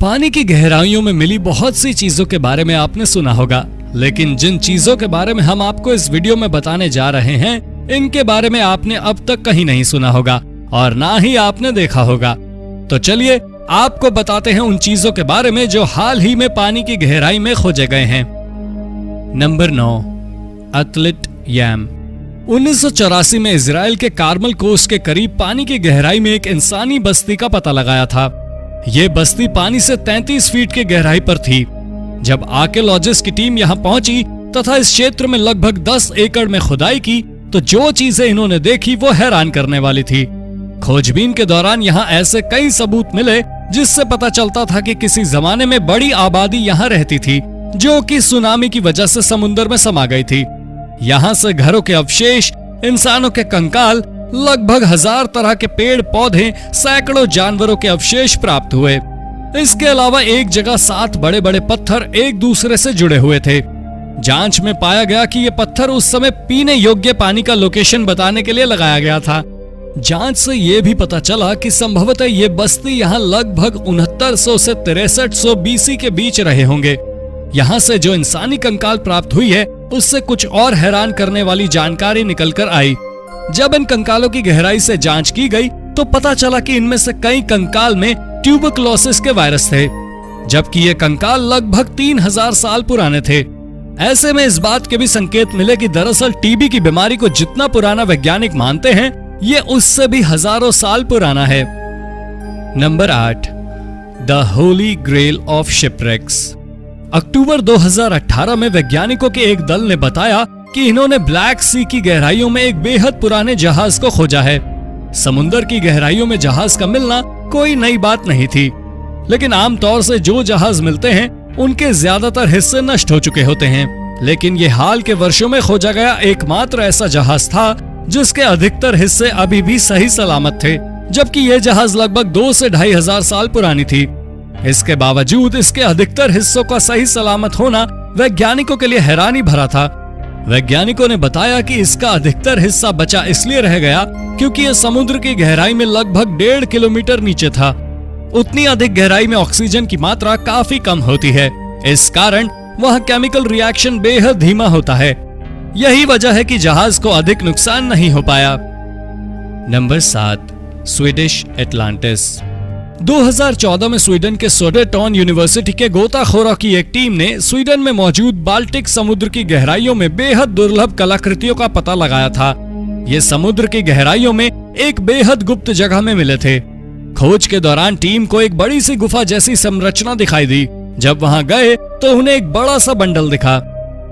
पानी की गहराइयों में मिली बहुत सी चीजों के बारे में आपने सुना होगा, लेकिन जिन चीजों के बारे में हम आपको इस वीडियो में बताने जा रहे हैं, इनके बारे में आपने अब तक कहीं नहीं सुना होगा और ना ही आपने देखा होगा। तो चलिए आपको बताते हैं उन चीजों के बारे में जो हाल ही में पानी की गहराई में खोजे गए हैं। नंबर 9, एथलीट यम। 1984 में इजराइल के कार्मल कोस्ट के करीब पानी की गहराई में एक इंसानी बस्ती का पता लगाया था। ये बस्ती पानी से 33 फीट की गहराई पर थी। जब आर्कियोलॉजिस्ट की टीम यहां पहुंची तथा इस क्षेत्र में लगभग 10 एकड़ में खुदाई की, तो जो चीजें इन्होंने देखी वो हैरान करने वाली थी। खोजबीन के दौरान यहाँ ऐसे कई सबूत मिले जिससे पता चलता था कि किसी जमाने में बड़ी आबादी यहाँ रहती थी, जो कि सुनामी की वजह से समुद्र में समा गई थी। यहाँ से घरों के अवशेष, इंसानों के कंकाल, लगभग 1000 तरह के पेड़ पौधे, सैकड़ों जानवरों के अवशेष प्राप्त हुए। इसके अलावा एक जगह 7 बड़े बड़े पत्थर एक दूसरे से जुड़े हुए थे। जांच में पाया गया कि ये पत्थर उस समय पीने योग्य पानी का लोकेशन बताने के लिए लगाया गया था। जांच से ये भी पता चला कि संभवतः ये बस्ती यहाँ लगभग 6900 से 6300 बीसी के बीच रहे होंगे। यहाँ से जो इंसानी कंकाल प्राप्त हुई है, उससे कुछ और हैरान करने वाली जानकारी निकल कर आई। जब इन कंकालों की गहराई से जांच की गई तो पता चला कि इनमें से कई कंकाल में ट्यूबरकुलोसिस के वायरस थे, जबकि ये कंकाल लगभग 3000 साल पुराने थे। ऐसे में इस बात के भी संकेत मिले कि दरअसल टीबी की बीमारी को जितना पुराना वैज्ञानिक मानते हैं, ये उससे भी हजारों साल पुराना है। Number 8, the holy grail of shipwrecks. अक्टूबर 2018 में वैज्ञानिकों के एक दल ने बताया कि इन्होंने ब्लैक सी की गहराइयों में एक बेहद पुराने जहाज को खोजा है। समुद्र की गहराइयों में जहाज का मिलना कोई नई बात नहीं थी, लेकिन आमतौर से जो जहाज मिलते हैं उनके ज्यादातर हिस्से नष्ट हो चुके होते हैं। लेकिन ये हाल के वर्षों में खोजा गया एकमात्र ऐसा जहाज था जिसके अधिकतर हिस्से अभी भी सही सलामत थे, जबकि यह जहाज लगभग 2 से 2500 साल पुरानी थी। इसके बावजूद इसके अधिकतर हिस्सों का सही सलामत होना वैज्ञानिकों के लिए हैरानी भरा था। वैज्ञानिकों ने बताया कि इसका अधिकतर हिस्सा बचा इसलिए रह गया क्योंकि यह समुद्र की गहराई में लगभग 1.5 किलोमीटर नीचे था। उतनी अधिक गहराई में ऑक्सीजन की मात्रा काफी कम होती है, इस कारण वह केमिकल रिएक्शन बेहद धीमा होता है। यही वजह है कि जहाज को अधिक नुकसान नहीं हो पाया। Number 7, Swedish Atlantis. 2014 में स्वीडन के सोडेटॉन यूनिवर्सिटी के गोताखोरों की एक टीम ने स्वीडन में मौजूद बाल्टिक समुद्र की गहराइयों में बेहद दुर्लभ कलाकृतियों का पता लगाया था। ये समुद्र की गहराइयों में एक बेहद गुप्त जगह में मिले थे। खोज के दौरान टीम को एक बड़ी सी गुफा जैसी संरचना दिखाई दी। जब वहां गए तो उन्हें एक बड़ा सा बंडल दिखा।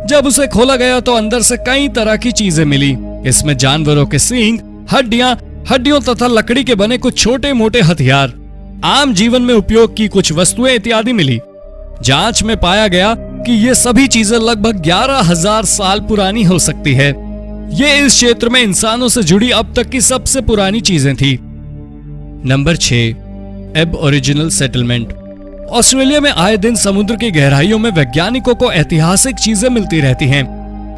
जब उसे खोला गया तो अंदर से कई तरह की चीजें मिली। इसमें जानवरों के सींग, हड्डियों तथा लकड़ी के बने कुछ छोटे मोटे हथियार, आम जीवन में उपयोग की कुछ वस्तुएं इत्यादि मिली। जांच में पाया गया कि ये सभी चीजें लगभग 11000 साल पुरानी हो सकती है। ये इस क्षेत्र में इंसानों से जुड़ी अब तक की सबसे पुरानी चीजें थी। Number 6, एबओरिजिनल settlement. ऑस्ट्रेलिया में आए दिन समुद्र की गहराइयों में वैज्ञानिकों को ऐतिहासिक चीजें मिलती रहती हैं,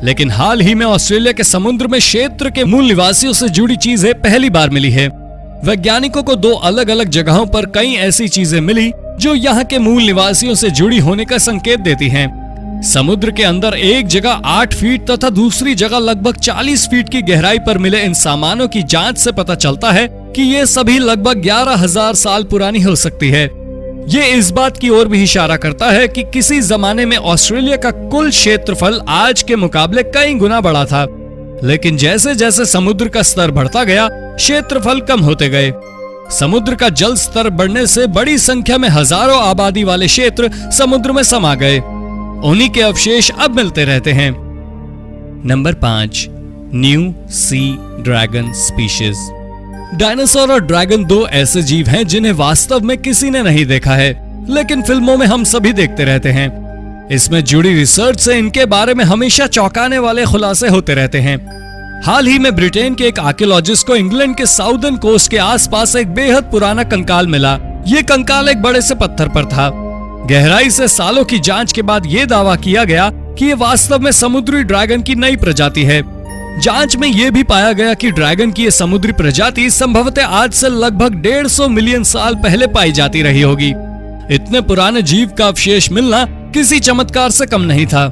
लेकिन हाल ही में ऑस्ट्रेलिया के समुद्र में क्षेत्र के मूल निवासियों से जुड़ी चीजें पहली बार मिली है। वैज्ञानिकों को 2 अलग अलग जगहों पर कई ऐसी चीजें मिली जो यहाँ के मूल निवासियों से जुड़ी होने का संकेत देती हैं। समुद्र के अंदर एक जगह 8 फीट तथा दूसरी जगह लगभग 40 फीट की गहराई पर मिले इन सामानों की जांच से पता चलता है कि ये सभी लगभग 11000 साल पुरानी हो सकती है। ये इस बात की ओर भी इशारा करता है कि किसी जमाने में ऑस्ट्रेलिया का कुल क्षेत्रफल आज के मुकाबले कई गुना बड़ा था, लेकिन जैसे जैसे समुद्र का स्तर बढ़ता गया, क्षेत्रफल कम होते गए। समुद्र का जल स्तर बढ़ने से बड़ी संख्या में हजारों आबादी वाले क्षेत्र समुद्र में समा गए। उन्हीं के अवशेष अब मिलते रहते हैं। Number 5, new sea dragon species. Dinosaur और ड्रैगन 2 ऐसे जीव हैं जिन्हें वास्तव में किसी ने नहीं देखा है, लेकिन फिल्मों में हम सभी देखते रहते हैं। इसमें जुड़ी रिसर्च से इनके बारे में हमेशा चौंकाने वाले खुलासे होते रहते हैं। हाल ही में ब्रिटेन के एक आर्कियोलॉजिस्ट को इंग्लैंड के साउदर्न कोस्ट के आसपास एक बेहद पुराना कंकाल मिला। ये कंकाल एक बड़े से पत्थर पर था। गहराई से सालों की जांच के बाद ये दावा किया गया कि ये वास्तव में समुद्री ड्रैगन की नई प्रजाति है। जांच में यह भी पाया गया कि ड्रैगन की ये समुद्री प्रजाति संभवतः आज से लगभग 150 मिलियन साल पहले पाई जाती रही होगी। इतने पुराने जीव का अवशेष मिलना किसी चमत्कार से कम नहीं था।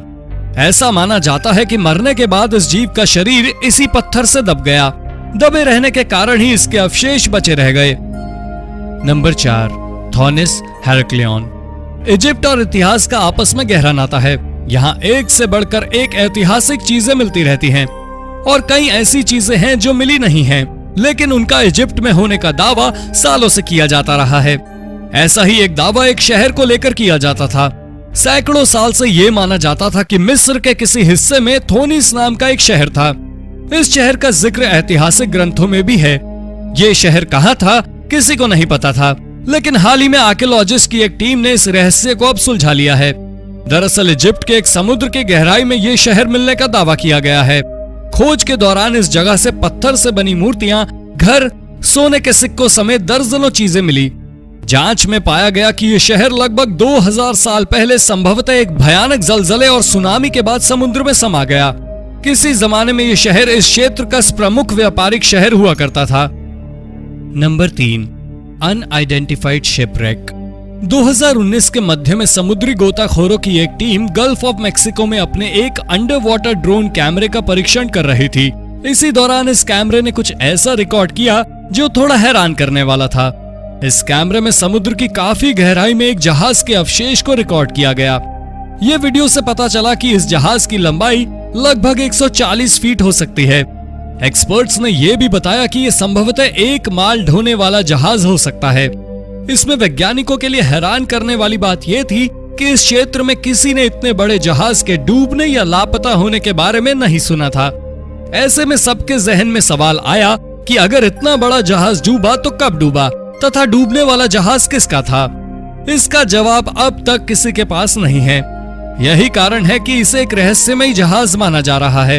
ऐसा माना जाता है कि मरने के बाद इस जीव का शरीर इसी पत्थर से दब गया। दबे रहने के कारण ही इसके अवशेष बचे रह गए। नंबर 4, थॉनिस हेराक्लियन। इजिप्ट और इतिहास का आपस में गहरा नाता है। यहाँ एक से बढ़कर एक ऐतिहासिक चीजें मिलती रहती हैं और कई ऐसी चीजें हैं जो मिली नहीं हैं, लेकिन उनका इजिप्ट में होने का दावा सालों से किया जाता रहा है। ऐसा ही एक दावा एक शहर को लेकर किया जाता था। सैकड़ों साल से ये माना जाता था कि मिस्र के किसी हिस्से में थोनिस नाम का एक शहर था। इस शहर का जिक्र ऐतिहासिक ग्रंथों में भी है। ये शहर कहाँ था किसी को नहीं पता था, लेकिन हाल ही में आर्कियोलॉजिस्ट की एक टीम ने इस रहस्य को अब सुलझा लिया है। दरअसल इजिप्ट के एक समुद्र की गहराई में ये शहर मिलने का दावा किया गया है। खोज के दौरान इस जगह से पत्थर से बनी मूर्तियां, घर, सोने के सिक्कों समेत दर्जनों चीजें मिली। जांच में पाया गया कि यह शहर लगभग 2000 साल पहले संभवतः एक भयानक जलजले और सुनामी के बाद समुद्र में समा गया। किसी जमाने में यह शहर इस क्षेत्र का प्रमुख व्यापारिक शहर हुआ करता था। Number 3, unidentified shipwreck. 2019 के मध्य में समुद्री गोताखोरों की एक टीम गल्फ ऑफ मेक्सिको में अपने एक अंडर वाटर ड्रोन कैमरे का परीक्षण कर रही थी। इसी दौरान इस कैमरे ने कुछ ऐसा रिकॉर्ड किया जो थोड़ा हैरान करने वाला था। इस कैमरे में समुद्र की काफी गहराई में एक जहाज के अवशेष को रिकॉर्ड किया गया। ये वीडियो से पता चला कि इस जहाज की लंबाई लगभग 140 फीट हो सकती है। एक्सपर्ट्स ने यह भी बताया कि यह संभवतः एक माल ढोने वाला जहाज हो सकता है। इसमें वैज्ञानिकों के लिए हैरान करने वाली बात यह थी कि इस क्षेत्र में किसी ने इतने बड़े जहाज के डूबने या लापता होने के बारे में नहीं सुना था। ऐसे में सबके जहन में सवाल आया कि अगर इतना बड़ा जहाज डूबा तो कब डूबा तथा डूबने वाला जहाज किसका था। इसका जवाब अब तक किसी के पास नहीं है। यही कारण है कि इसे एक रहस्यमयी जहाज माना जा रहा है।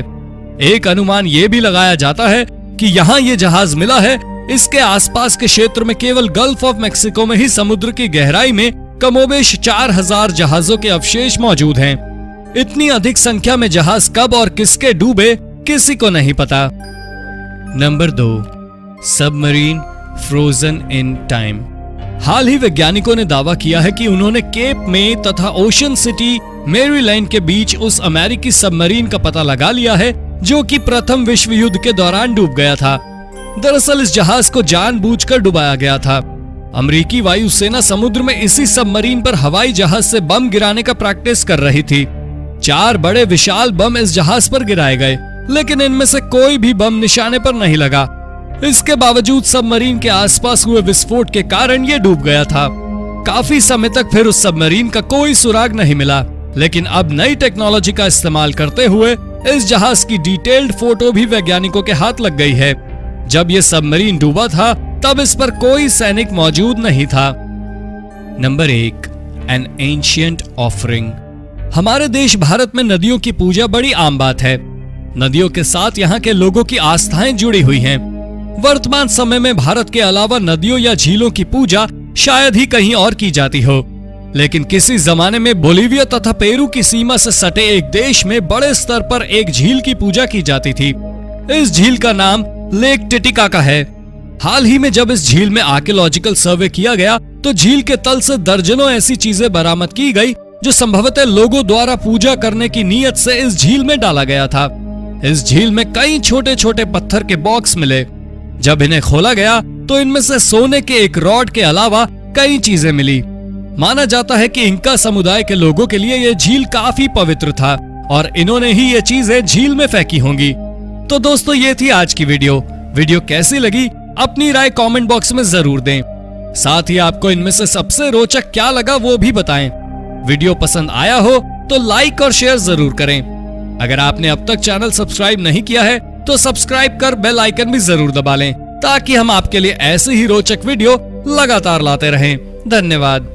एक अनुमान यह भी लगाया जाता है कि यहाँ ये जहाज मिला है, इसके आसपास के क्षेत्र में केवल गल्फ ऑफ मेक्सिको में ही समुद्र की गहराई में कमोबेश 4000 जहाजों के अवशेष मौजूद हैं। इतनी अधिक संख्या में जहाज कब और किसके डूबे किसी को नहीं पता। Number 2, submarine frozen in time. हाल ही वैज्ञानिकों ने दावा किया है कि उन्होंने केप में तथा ओशन सिटी मैरीलैंड के बीच उस अमेरिकी सबमरीन का पता लगा लिया है जो कि प्रथम विश्व युद्ध के दौरान डूब गया था। दरअसल इस जहाज को जानबूझकर डुबाया गया था। अमेरिकी वायुसेना समुद्र में इसी सबमरीन पर हवाई जहाज से बम गिराने का प्रैक्टिस कर रही थी। 4 बड़े विशाल बम इस जहाज पर गिराए गए, लेकिन इनमें से कोई भी बम निशाने पर नहीं लगा। इसके बावजूद सबमरीन के आसपास हुए विस्फोट के कारण यह डूब गया था। काफी समय तक फिर उस सबमरीन का कोई सुराग नहीं मिला, लेकिन अब नई टेक्नोलॉजी का इस्तेमाल करते हुए इस जहाज की डिटेल्ड फोटो भी वैज्ञानिकों के हाथ लग गई है। जब यह सबमरीन डूबा था तब इस पर कोई सैनिक मौजूद नहीं था। Number 1, N ancient offering. हमारे देश भारत में नदियों की पूजा बड़ी आम बात है। नदियों के साथ यहाँ के लोगों की आस्थाएं जुड़ी हुई हैं। वर्तमान समय में भारत के अलावा नदियों या झीलों की पूजा शायद ही कहीं और की जाती हो, लेकिन किसी जमाने में बोलिविया तथा पेरू की सीमा से सटे एक देश में बड़े स्तर पर एक झील की पूजा की जाती थी। इस झील का नाम लेक टिटिकाका है। हाल ही में जब इस झील में आर्कियोलॉजिकल सर्वे किया गया तो झील के तल से दर्जनों ऐसी चीजें बरामद की गई जो संभवतः लोगों द्वारा पूजा करने की नीयत से इस झील में डाला गया था। इस झील में कई छोटे छोटे पत्थर के बॉक्स मिले। जब इन्हें खोला गया तो इनमें से सोने के एक रॉड के अलावा कई चीजें मिली। माना जाता है कि इंका समुदाय के लोगों के लिए यह झील काफी पवित्र था और इन्होंने ही ये चीजें झील में फेंकी होंगी। तो दोस्तों ये थी आज की वीडियो कैसी लगी अपनी राय कमेंट बॉक्स में जरूर दें। साथ ही आपको इनमें से सबसे रोचक क्या लगा वो भी बताएं। वीडियो पसंद आया हो तो लाइक और शेयर जरूर करें। अगर आपने अब तक चैनल सब्सक्राइब नहीं किया है तो सब्सक्राइब कर बेल आइकन भी जरूर दबा लें ताकि हम आपके लिए ऐसे ही रोचक वीडियो लगातार लाते रहें। धन्यवाद।